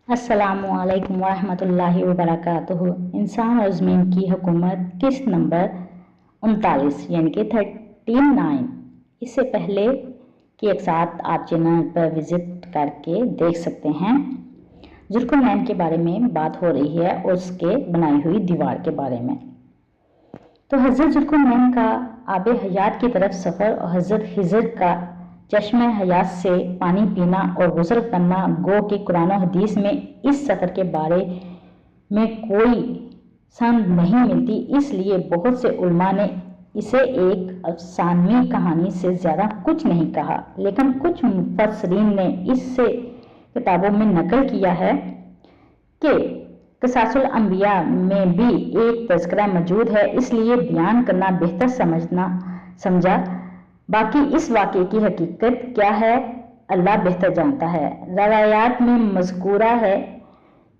अस्सलामुअलैकुम वरहमतुल्लाहि वबरकातुहू। इंसान और ज़मीन की हुकूमत किस्त नंबर 39 यानी कि 39। इससे पहले कि एक साथ आप चैनल पर विज़िट करके देख सकते हैं। ज़ुल्कुरनैन के बारे में बात हो रही है और उसके बनाई हुई दीवार के बारे में। तो हज़रत ज़ुल्कुरनैन का आब हयात की तरफ सफ़र और हज़रत खिज़र का चश्मे हयात से पानी पीना और गुस्ल करना गो कि कुरान और हदीस में इस सफ़र के बारे में कोई संद नहीं मिलती, इसलिए बहुत से उलमा ने इसे एक अफसानवी कहानी से ज़्यादा कुछ नहीं कहा। लेकिन कुछ मुफस्सिरीन ने इससे किताबों में नकल किया है कि क़िसासुल अंबिया में भी एक तज़किरा मौजूद है, इसलिए बयान करना बेहतर समझा। बाकी इस वाक़े की हकीकत क्या है अल्लाह बेहतर जानता है। रवायात में मज़कूरा है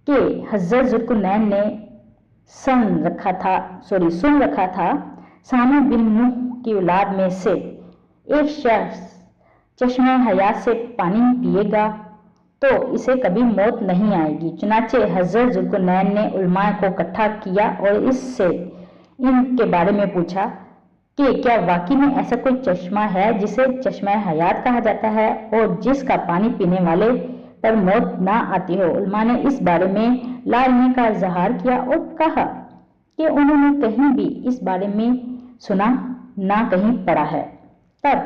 कि हज़रत ज़ुल्कुरनैन ने सुन रखा था सामी बिन नूह की औलाद में से एक शख्स चश्मे हयात से पानी पिएगा तो इसे कभी मौत नहीं आएगी। चुनाचे हज़रत ज़ुल्कुरनैन ने उलमा को इकट्ठा किया और इससे इनके बारे में पूछा कि क्या वाकई में ऐसा कोई चश्मा है जिसे चश्मा हयात कहा जाता है और जिसका पानी पीने वाले पर मौत ना आती हो। उलमा ने इस बारे में लाइल्मी का इजहार किया और कहा कि उन्होंने कहीं भी इस बारे में सुना ना कहीं पढ़ा है। तब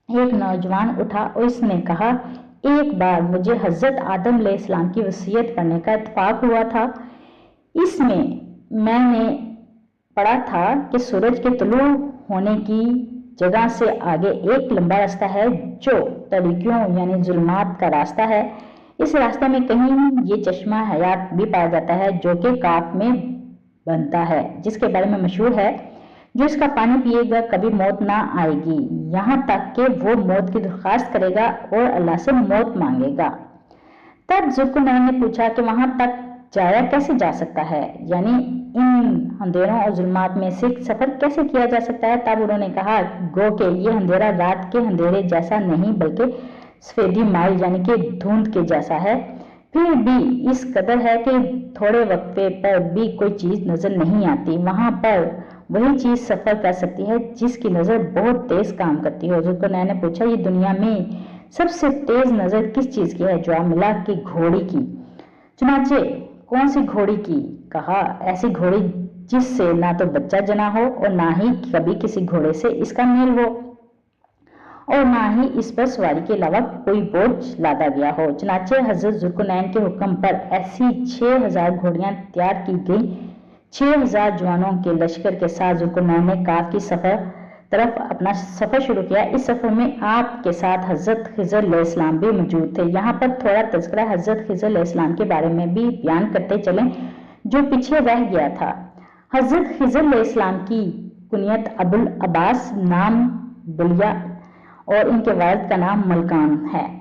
एक नौजवान उठा और इसने कहा, एक बार मुझे हज़रत आदम अलैहिस्सलाम की वसीयत पढ़ने का इत्तेफाक हुआ था। इसमें मैंने पढ़ा था कि सूरज के तुलू होने की जगह से आगे एक लंबा रास्ता है जो तरीकियों यानी जुल्मात का रास्ता है। इस रास्ते में कहीं ये चश्मा हयात भी पाया जाता है जो कि काफ में बनता है, जिसके बारे में मशहूर है, जो इसका पानी पिएगा कभी मौत ना आएगी, यहाँ तक कि वो मौत की दरख्वास्त करेगा और अल्लाह से मौत मांगेगा। तब ज़ुल्कुरनैन ने पूछा कि वहां तक जाया कैसे जा सकता है, यानी इन अंधेरों और जुल्मात में से सफर कैसे किया जा सकता है। तब उन्होंने कहा, गो के ये अंधेरा रात के अंधेरे जैसा नहीं बल्कि सफेदी माइल यानी कि धुंध के जैसा है। फिर भी इस कदर है कि थोड़े वक्फे पर भी कोई चीज नजर नहीं आती। वहां पर वही चीज सफर कर सकती है जिसकी नजर बहुत तेज काम करती हो। ज़ुल्कुरनैन ने पूछा, ये दुनिया में सबसे तेज नजर किस चीज की है। जवाब मिला कि घोड़ी की। चुनाचे कौन सी घोड़ी की? कहा, ऐसी घोड़ी जिससे ना तो बच्चा जना हो और ना ही कभी किसी घोड़े से इसका मेल हो और ना ही इस पर सवारी के अलावा कोई बोझ लादा गया हो। चुनाचे हज़रत ज़ुल्कुरनैन के हुक्म पर ऐसी 6000 घोड़ियां तैयार की गई। 6000 जवानों के लश्कर के साथ ज़ुल्कुरनैन ने काफ की तरफ अपना सफर शुरू किया। इस सफर में आपके साथ हज़रत खिज़र अलैहिस्सलाम भी मौजूद थे। यहाँ पर थोड़ा तज़किरा हज़रत खिज़र अलैहिस्सलाम के बारे में भी बयान करते चलें जो पीछे रह गया था। हज़रत खिज़र अलैहिस्सलाम की कुनियत अबुल अब्बास नाम बलिया और इनके वालिद का नाम मलकान है।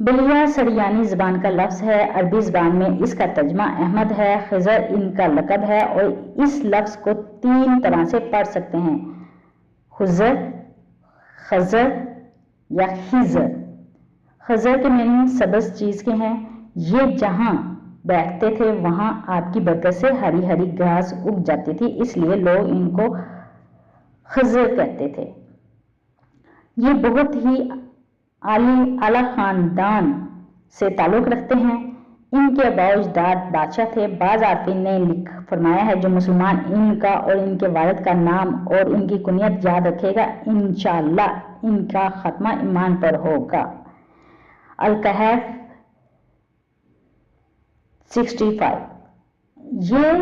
बलिया सरियानी ज़बान का लफ्ज़ है। अरबी ज़बान में इसका तर्जमा अहमद है। खिज़र इनका लक़ब है और इस लफ्ज़ को 3 तरह से पढ़ सकते हैं, खुज़र, खज़र या खिज़र। खज़र के मीनिंग सब्ज़ चीज़ के हैं। ये जहाँ बैठते थे वहाँ आपकी बरकत से हरी हरी घास उग जाती थी, इसलिए लोग इनको खज़र कहते थे। ये बहुत ही आला खानदान से ताल्लुक़ रखते हैं। इनके अबाउजदाद बादशाह थे। बाज़ आरफीन ने फरमाया है, जो मुसलमान इनका और इनके वालिद का नाम और इनकी कुनियत याद रखेगा, इंशाअल्लाह इनका खात्मा ईमान पर होगा। अल-कहफ 65। ये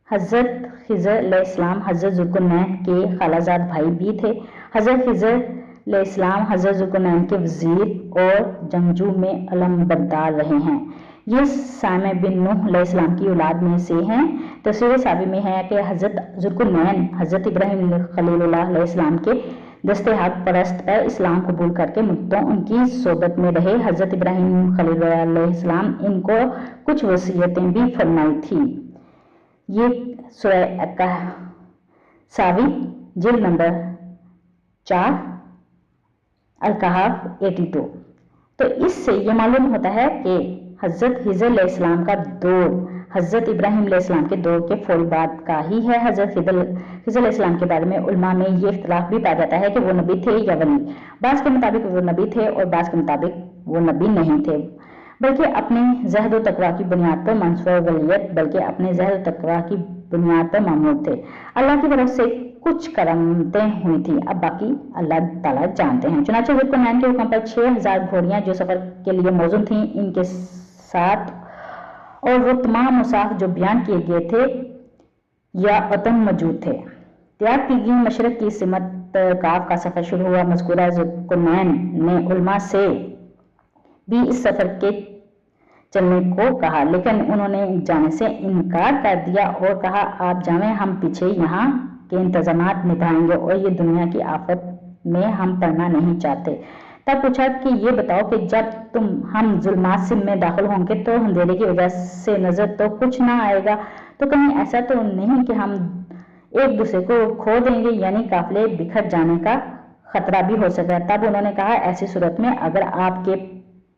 हज़रत खिज़र अलैहिस्सलाम हज़रत ज़ुल्कुरनैन के खालाजाद भाई भी थे। हज़रत खिज़र अलैहिस्सलाम हज़रत ज़ुल्कुरनैन के वज़ीर और जंगजू में अलमबरदार रहे हैं। ये सामी बिन नूह अलैहिस्सलाम की औलाद में से हैं। तफसीर साबी में है कि हज़रत ज़ुल्कुरनैन हज़रत इब्राहीम खलीलुल्लाह अलैहिस्सलाम के दस्ते हक परस्त पर इस्लाम कबूल करके मुद्दों उनकी सोबत में रहे। हज़रत इब्राहीम खलीलुल्लाह अलैहिस्सलाम इनको कुछ वसीयतें भी फरमाई थी। ये सूरह सावी जिल्द नंबर 4 अल-कहफ 82। تو اس سے یہ معلوم ہوتا ہے کہ حضرت خضر علیہ السلام کا دور حضرت ابراہیم علیہ السلام کے دور کے فوری بعد کا ہی ہے۔ حضرت خضر علیہ السلام کے بارے میں علماء میں یہ اختلاف بھی پایا جاتا ہے کہ وہ نبی تھے یا ولی۔ بعض کے مطابق وہ نبی تھے اور بعض کے مطابق وہ نبی نہیں تھے، بلکہ اپنے زہد و تقویٰ کی بنیاد پر منصوبہ ولیت بلکہ اپنے زہد و تقویٰ کی بنیاد پر معمور تھے۔ اللہ کی طرف سے کچھ کرامتیں ہوئی تھی، اب باقی اللہ تعالیٰ جانتے ہیں۔ چنانچہ ذوالقرنین کے حکم پر 6000 گھوڑیاں جو سفر کے لیے موزوں تھیں، ان کے ساتھ اور وہ تمام مساف جو بیان کیے گئے تھے یا عتم موجود تھے۔ تیار کی گئی مشرق کی سمت کاف کا سفر شروع ہوا۔ مذکورہ ذوالقرنین نے علماء سے بھی اس سفر کے چلنے کو کہا، لیکن انہوں نے جانے سے انکار کر دیا اور کہا آپ جائیں، ہم پیچھے یہاں کے انتظامات نبھائیں گے اور یہ دنیا کی آفت میں ہم پڑنا نہیں چاہتے۔ تب پوچھا کہ یہ بتاؤ کہ جب ہم ظلمات میں داخل ہوں گے تو اندھیرے کی وجہ سے نظر تو کچھ نہ آئے گا، تو کہیں ایسا تو نہیں کہ ہم ایک دوسرے کو کھو دیں گے، یعنی قافلے بکھر جانے کا خطرہ بھی ہو سکتا ہے۔ تب انہوں نے کہا ایسی صورت میں اگر آپ کے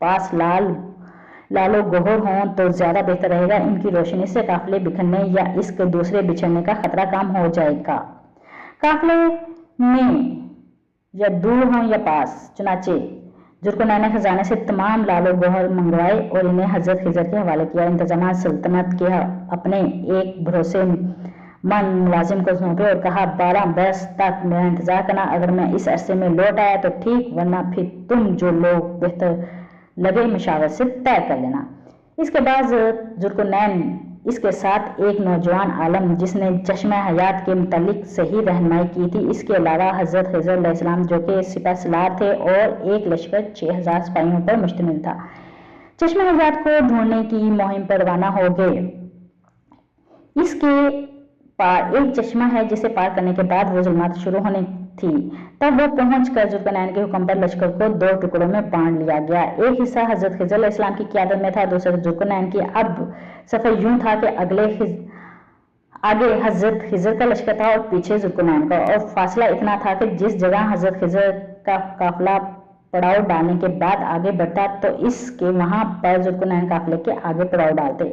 پاس لال و گوہر ہوں تو زیادہ بہتر رہے گا، ان کی روشنی سے قافلے بکھرنے یا اس کے دوسرے بچھڑنے کا خطرہ کم ہو جائے گا۔ قافلے میں یا دور ہوں یا پاس، چنانچہ ذوالقرنین نے خزانے سے تمام لال و گوہر منگوائے اور انہیں حضرت خضر کے حوالے کیا۔ انتظامات سلطنت کے اپنے ایک بھروسے مند ملازم کو سونپے اور کہا 12 برس تک میرا انتظار کرنا، اگر میں اس عرصے میں لوٹ آیا تو ٹھیک، ورنہ پھر تم جو لوگ بہتر لگے مشاورت سے طے کر لینا۔ اس کے بعد ذوالقرنین اس کے ساتھ ایک نوجوان عالم جس نے چشمہ حیات کے متعلق صحیح رہنمائی کی تھی، اس کے علاوہ حضرت خضر علیہ السلام جو کہ سپہ سالار تھے اور ایک لشکر 6000 سپاہیوں پر مشتمل تھا، چشمہ حیات کو ڈھونڈنے کی مہم پر روانہ ہو گئے۔ اس کے پار ایک چشمہ ہے جسے پار کرنے کے بعد وہ ظلمات شروع ہونی تھی۔ تب وہ پہنچ کر ذوالقرنین کے حکم پر لشکر کو 2 ٹکڑوں میں بانٹ لیا گیا۔ ایک حصہ حضرت خضر علیہ السلام کی قیادت میں تھا، دوسرا ذوالقرنین کی۔ اب سفر یوں تھا کہ آگے حضرت خضر کا لشکر تھا اور پیچھے ذوالقرنین کا، اور فاصلہ اتنا تھا کہ جس جگہ حضرت خضر کا قافلہ پڑاؤ ڈالنے کے بعد آگے بڑھتا تو اس کے وہاں پر ذوالقرنین قافلے کے آگے پڑاؤ ڈالتے،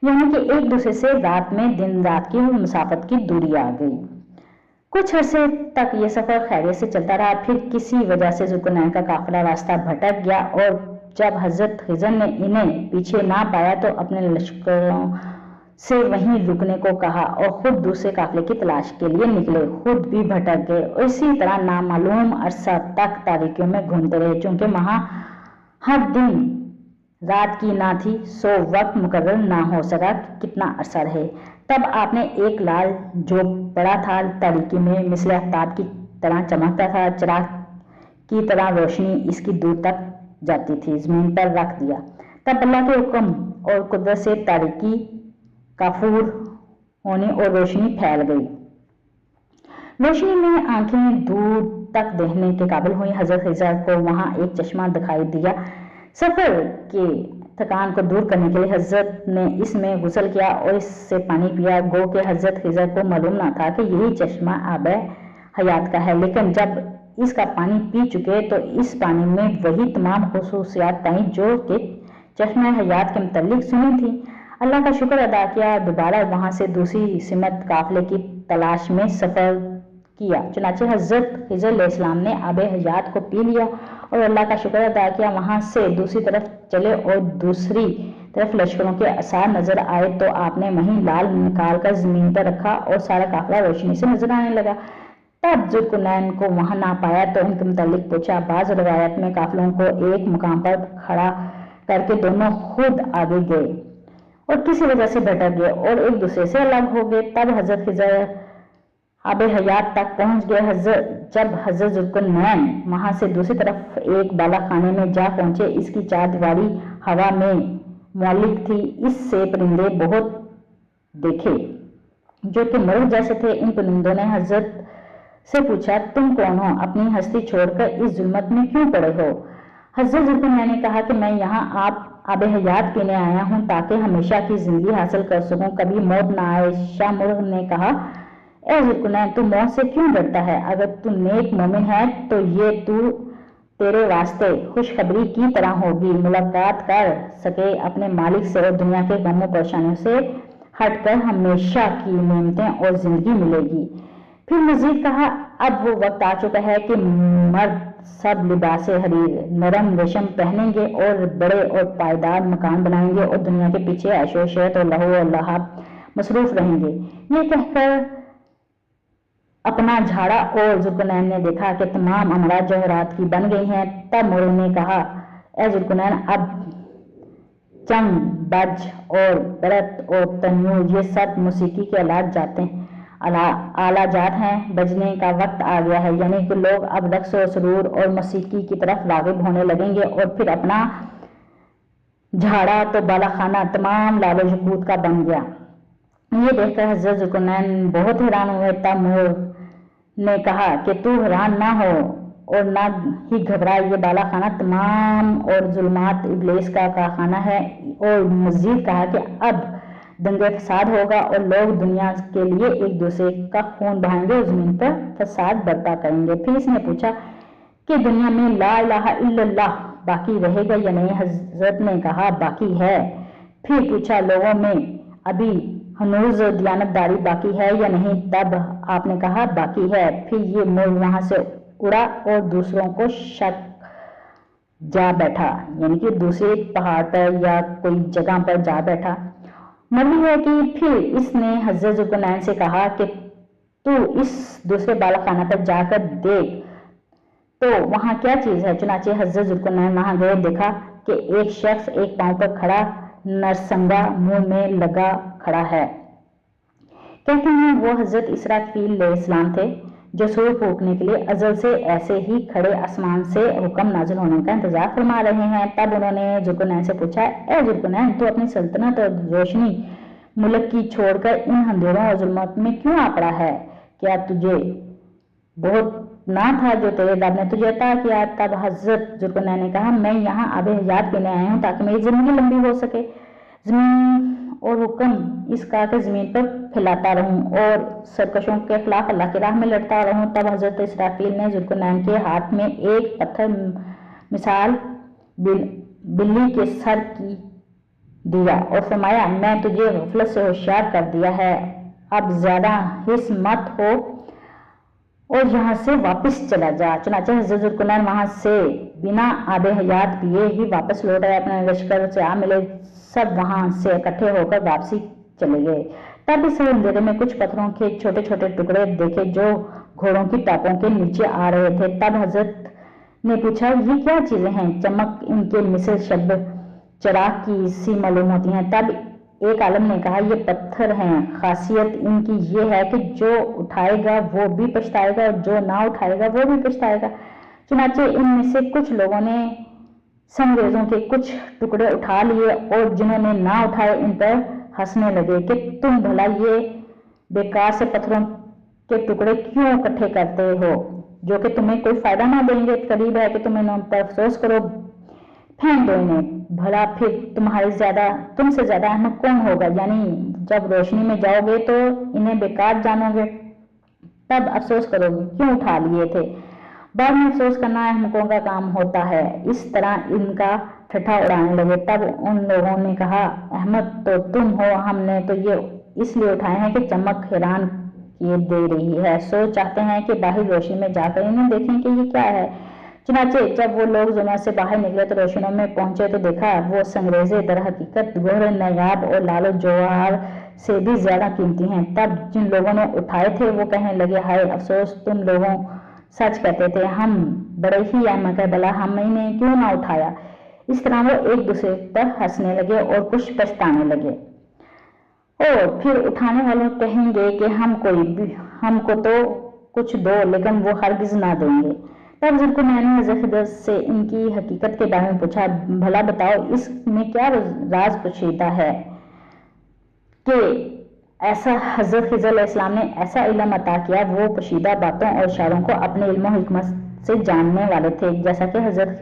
یعنی کہ ایک دوسرے سے رات میں دن رات کی مسافت کی دوری آ گئی۔ کچھ عرصے تک یہ سفر خیریت سے چلتا رہا، پھر کسی وجہ سے ذوالقرنین کا قافلہ راستہ بھٹک گیا، اور جب حضرت خضر نے انہیں پیچھے نہ پایا تو اپنے لشکروں سے وہیں رکنے کو کہا اور خود دوسرے قافلے کی تلاش کے لیے نکلے، خود بھی بھٹک گئے اور اسی طرح نامعلوم عرصہ تک تاریکیوں میں گھومتے رہے۔ چونکہ وہاں ہر دن رات کی نہ تھی سو وقت مقرر نہ ہو سکا کہ کتنا عرصہ رہے۔ تب آپ نے ایک لال جو بڑا تھا، تاریکی میں مثل آفتاب کی طرح چمکتا تھا، چراغ کی طرح روشنی اس کی دور تک جاتی تھی، زمین پر رکھ دیا۔ تب اللہ کے حکم اور قدرت سے تاریکی کافور ہونے اور روشنی پھیل گئی۔ روشنی میں آنکھیں دور تک دیکھنے کے قابل ہوئی۔ حضرت خضر کو وہاں ایک چشمہ دکھائی دیا۔ سفر کے تھکان کو دور کرنے کے لیے حضرت نے اس میں غسل کیا اور اس سے پانی پیا، گو کہ حضرت خضر کو معلوم نہ تھا کہ یہی چشمہ آب حیات کا ہے، لیکن جب اس کا پانی پی چکے تو اس پانی میں وہی تمام خصوصیات پائیں جو کہ چشمہ حیات کے متعلق سنی تھی۔ اللہ کا شکر ادا کیا، دوبارہ وہاں سے دوسری سمت قافلے کی تلاش میں سفر کیا۔ چنانچہ حضرت خضر علیہ السلام نے آب حیات کو پی لیا اور اللہ کا شکر ادا کیا، وہاں سے دوسری طرف چلے اور دوسری طرف لشکروں کے آثار نظر آئے تو آپ نے وہیں لال نکال کر زمین پر رکھا اور سارا قافلہ روشنی سے نظر آنے لگا۔ تب ذوالقرنین کو وہاں نہ پایا تو ان کے متعلق پوچھا۔ بعض روایت میں قافلوں کو ایک مقام پر کھڑا کر کے دونوں خود آگے گئے اور کسی وجہ سے بھٹک گئے اور ایک دوسرے سے الگ ہو گئے۔ تب حضرت خضر آب حیات تک پہنچ گئے۔ جب حضرت ذوالقرنین وہاں سے دوسری طرف ایک بالا خانے میں جا پہنچے، اس کی 4 دیواری ہوا میں معلق تھی، اس سے پرندے بہت دیکھے جو کہ مرغ جیسے تھے۔ ان پرندوں نے حضرت سے پوچھا تم کون ہو، اپنی ہستی چھوڑ کر اس ظلمت میں کیوں پڑے ہو؟ حضرت ذوالقرنین نے کہا کہ میں یہاں آب حیات پینے آیا ہوں تاکہ ہمیشہ کی زندگی حاصل کر سکوں، کبھی موت نہ آئے۔ شاہ مرغ نے کہا اے ذوالقرنین تو موت سے کیوں ڈرتا ہے؟ اگر تو نیک مومن ہے تو یہ تو तेरे वास्ते खुशखबरी की तरह होगी, मुलाकात कर सके अपने मालिक से और दुनिया के गमों परेशानियों से हटकर हमेशा की नेमतें और जिंदगी मिलेगी। फिर मजीद कहा, अब वो वक्त आ चुका है कि मर्द सब लिबास हरीर नरम रेशम पहनेंगे और बड़े और पायदार मकान बनाएंगे और दुनिया के पीछे ऐशो शहत और लहू और लहाब मसरूफ रहेंगे। ये कहकर अपना झाड़ा और जुल्कनैन ने देखा कि तमाम अमरात जौहरात की बन गई हैं। तब मोरू ने कहा, ए जुल्कनैन, अब चंग, बज और बरत और तन्नूर ये सब मौसीकी के आला जात हैं। बजने का वक्त आ गया है, यानी कि लोग अब रक्स और सुरूर और मौसीकी की तरफ रागिब होने लगेंगे। और फिर अपना झाड़ा तो बाला खाना तमाम लालो जकूत का बन गया। ये देखकर हजरत जुल्कनैन बहुत हैरान हुए। तब मोर ने कहा कि तू हैरान ना हो और ना ही घबरा, ये बाला खाना तमाम और जुल्मात इब्लीस का कारखाना है। और मजीद कहा कि अब दंगे फसाद होगा और लोग दुनिया के लिए एक दूसरे का खून बहाएंगे और जमीन पर फसाद बर्पा करेंगे। फिर इसने पूछा कि दुनिया में ला इलाहा इल्लल्लाह बाकी रहेगा या नहीं? हजरत ने कहा, बाकी है। फिर पूछा, लोगों में अभी हनूज दियानतदारी बाकी है या नहीं? तब आपने कहा, बाकी है। फिर ये मोर वहां से उड़ा और दूसरों को शक जा बैठा, यानी कि दूसरे पहाड़ पर या कोई जगह पर जा बैठा। मरवी है कि फिर इसने हजरत जुल्कनैन से कहा कि तू इस दूसरे बालाखाना पर जाकर देख तो वहां क्या चीज है। चुनाचे हजरत जुल्कनैन वहां गए, देखा कि एक शख्स एक पांव पर खड़ा नरसंगा मुंह में लगा खड़ा है। कहते हैं वो हजरत इसराफील अलैहिस्सलाम थे जो सूर फूकने के लिए अजल से ऐसे ही खड़े आसमान से हुक्म नाजिल होने का इंतजार फरमा रहे हैं। तब उन्होंने जुल्कनैन से पूछा, ए जुल्कनैन, तू अपनी सल्तनत और रोशनी मुल्क की छोड़कर इन अंधेरों और जुल्मत में क्यों आ पड़ा है? क्या तुझे बहुत ना था जो तेरे रब ने तुझे अता किया? तब हजरत जुल्कनैन ने कहा, मैं यहाँ आबे हयात पीने आया हूँ ताकि मेरी जिंदगी लंबी हो सके। जमीन और हुक्म इसका कि जमीन पर फैलाता रहूं और सरकशों के खिलाफ अल्लाह की राह में लड़ता रहूं। तब हजरत इसराफील ने जुल्कनैन के हाथ में एक पत्थर मिसाल बिल्ली के सर की दिया और फरमाया, मैं तुझे गफलत से होशियार कर दिया है, अब ज्यादा हिस्स मत हो और यहाँ से वापस चला जा। चुनाचे हजरत जुल्कनैन वहां से बिना आबे हयात पिए ही वापस लौट आए। अपने लश्कर से आ मिले, सब वहां से इकट्ठे होकर वापसी चले गए। तब इस अंधेरे में कुछ पत्थरों के छोटे छोटे टुकड़े देखे जो घोड़ों की टापों के नीचे आ रहे थे। तब हजरत ने पूछा, ये क्या चीजें हैं? चमक इनके मिसल शब्द चिराग की सी मालूम होती हैं। तब एक आलम ने कहा, ये पत्थर हैं, खासियत इनकी ये है कि जो उठाएगा वो भी पछताएगा और जो ना उठाएगा वो भी पछताएगा। चुनाचे इनमें से कुछ लोगों ने संगरेजों के कुछ टुकड़े उठा लिए और जिन्होंने ना उठाए इन पर हंसने लगे कि तुम भला ये बेकार से पत्थरों के टुकड़े क्यों इकट्ठे करते हो जो कि तुम्हें कोई फायदा ना देंगे? करीब है कि तुम इन पर अफसोस करो, फेंक दो इन्हें। भला फिर तुमसे ज्यादा अहमक कौन होगा? यानी जब रोशनी में जाओगे तो इन्हें बेकार जानोगे, तब अफसोस करोगे क्यों उठा लिए थे। बाद में अफसोस करना अहमकों का काम होता है। इस तरह इनका ठट्ठा उड़ाने लगे। तब उन लोगों ने कहा, अहमद तो तुम हो, हमने तो ये इसलिए उठाए हैं कि चमक हैरान किए दे रही है, सो चाहते हैं कि बाहर रोशनी में जाकर इन्हें देखें कि ये क्या है। चुनाचे जब वो लोग जुमा से बाहर निकले तो रोशनों में पहुंचे तो देखा वो संगरेजे दर हकीकत गोहर नयाब और लालो जवाहर से भी ज्यादा कीमती हैं। तब जिन लोगों ने उठाए थे वो कहने लगे, हाय अफसोस, तुम लोगों सच कहते थे, हम बड़े ही अहमक है, भला हमने क्यों ना उठाया। इस तरह वो एक दूसरे पर हंसने लगे और कुछ पछताने लगे। और फिर उठाने वाले कहेंगे कि हमको तो कुछ दो, लेकिन वो हरगिज ना देंगे। तब जुल्कनैन ने हजरत से इनकी हकीकत के बारे में पूछा, भला बताओ इसमें क्या राज पोशीदा है कि ऐसा हजरत खिज़र अलैहिस्सलाम ने ऐसा इल्म अता किया। वो पोशीदा बातों और इशारों को अपने इल्म और हिकमत से जानने वाले थे, जैसा कि हजरत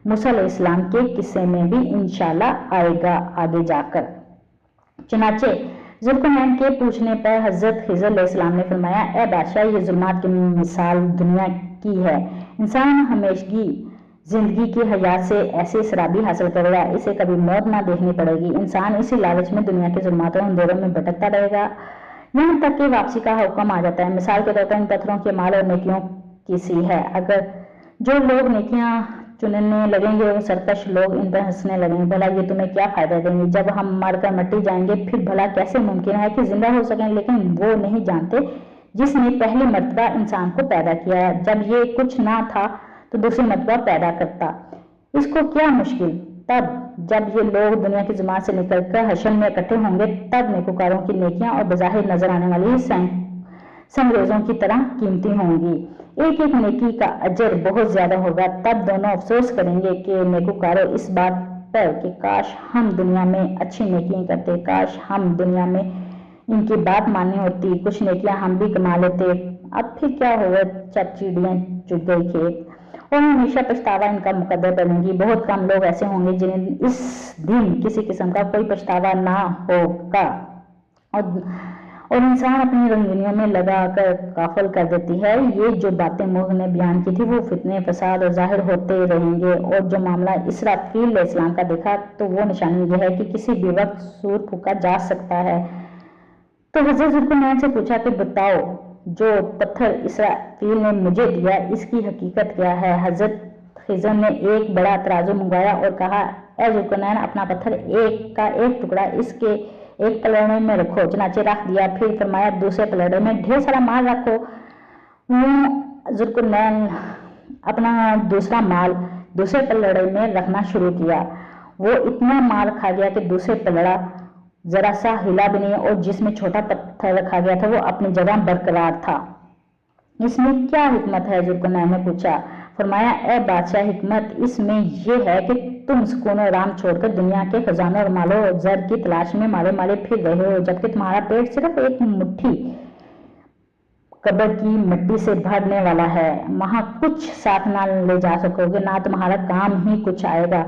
मूसा अलैहिस्सलाम के किस्से में भी इंशाल्लाह आएगा आगे जाकर। चुनाचे जुल्कनैन के पूछने पर हजरत खिज़र अलैहिस्सलाम ने फरमाया, ए बादशाह, ये जुल्मात की मिसाल दुनिया की है। इंसान हमेशगी जिंदगी की हयात से ऐसी शराबी हासिल करेगा, इसे कभी मौत ना देखनी पड़ेगी। इंसान इसी लालच में दुनिया के जुल्मात और अंधेरों में भटकता रहेगा, यहाँ तक कि वापसी का हुक्म आ जाता है। मिसाल के तौर पर इन पत्थरों के माल और नेकियों की सी है। अगर जो लोग नेकियां चुनने लगेंगे, वो सरकश लोग इन पर हंसने लगेंगे। भला ये तुम्हें क्या फायदा देंगे? जब हम मरकर मिट्टी जाएंगे, फिर भला कैसे मुमकिन है कि जिंदा हो सकें? लेकिन वो नहीं जानते जिसने पहली मर्तबा इंसान को पैदा किया, जब ये कुछ ना था तो दूसरी मर्तबा पैदा करता। इसको क्या मुश्किल? तब जब ये लोग दुनिया की जुबान से निकलकर हशर में इकट्ठे होंगे, तब नेकोकारों की नेकियां और बज़ाहिर नजर आने वाली संगरेजों की तरह कीमती होंगी। एक एक नेकी का अजर बहुत ज्यादा होगा। तब दोनों अफसोस करेंगे कि नेकोकारों इस बात पर कि काश हम दुनिया में अच्छी नेकियां करते, काश हम दुनिया में इनकी बात माननी होती, कुछ नेकियां हम भी कमा लेते। अब फिर क्या होगा जब चिड़ियां चुग गई खेत, और हमेशा पछतावा इनका मुकद्दर बनेगी। बहुत कम लोग ऐसे होंगे जिन्हें इस दिन किसी किस्म का कोई पछतावा ना होगा। और इंसान अपनी रंगीनियों में लगाकर काफल कर देती है। ये जो बातें मूह ने बयान की थी वो फितने, फसाद और जाहिर होते रहेंगे। और जो मामला इसराफील इस्लाम का देखा, तो वो निशानी यह है कि किसी भी वक्त सूर फूका जा सकता है। तो हजरत ज़ुल्करनैन से पूछा कि बताओ, जो पत्थर इसराफील ने मुझे दिया, इसकी हकीकत क्या है? हजरत खिज़र ने एक बड़ा तराजू मंगवाया और कहा, ए ज़ुल्करनैन, अपना पत्थर एक का एक टुकड़ा इसके एक पलड़े में रखो। चनाचे रख दिया। फिर फरमाया, दूसरे पलड़े में ढेर सारा माल रखो। ज़ुल्करनैन अपना दूसरा माल दूसरे पलड़े में रखना शुरू किया। वो इतना माल खा गया कि दूसरे पलड़ा जरा सा हिला भी नहीं, और जिसमें छोटा पत्थर रखा गया था वो अपनी जगह बरकरार था। इसमें क्या हिकमत है? ज़ुल्करनैन ने पूछा। फरमाया, ए बादशाह, हिकमत इसमें यह है कि तुम सुकून और आराम छोड़कर दुनिया के खजानों और मालो और जर की तलाश में मारे मारे फिर रहे हो, जबकि तुम्हारा पेट सिर्फ एक मुट्ठी कब्र की मिट्टी से भरने वाला है। वहां कुछ साथ ना ले जा सकोगे, ना तुम्हारा काम ही कुछ आएगा।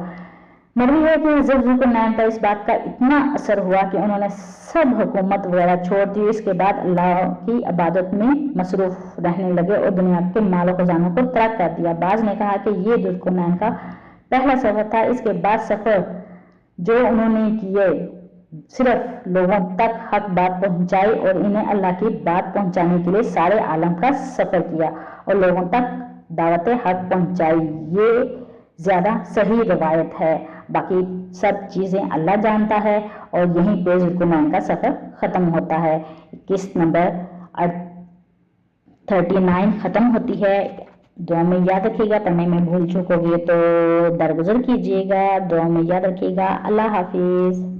मरवी है कि हज़रत ज़ुल्करनैन पर इस बात का इतना असर हुआ कि उन्होंने सब हुकूमत वगैरह छोड़ दी। इसके बाद अल्लाह की इबादत में मसरूफ रहने लगे और दुनिया के माल खजानों को तर्क कर दिया। बाज ने कहा कि ये ज़ुल्करनैन का पहला सफर था। इसके बाद सफर जो उन्होंने किए, सिर्फ लोगों तक हक बात पहुंचाई और इन्हें अल्लाह की बात पहुंचाने के लिए सारे आलम का सफर किया और लोगों तक दावत हक पहुंचाई। ये ज्यादा सही रवायत है। बाकी सब चीजें अल्लाह जानता है। और यहीं पे ज़ुल्करनैन का सफर खत्म होता है। किस्त नंबर 39 खत्म होती है। दुआ में याद रखिएगा, पढ़ने में भूल चूक होगी तो दरगुजर कीजिएगा। दुआ में याद रखिएगा। अल्लाह हाफिज।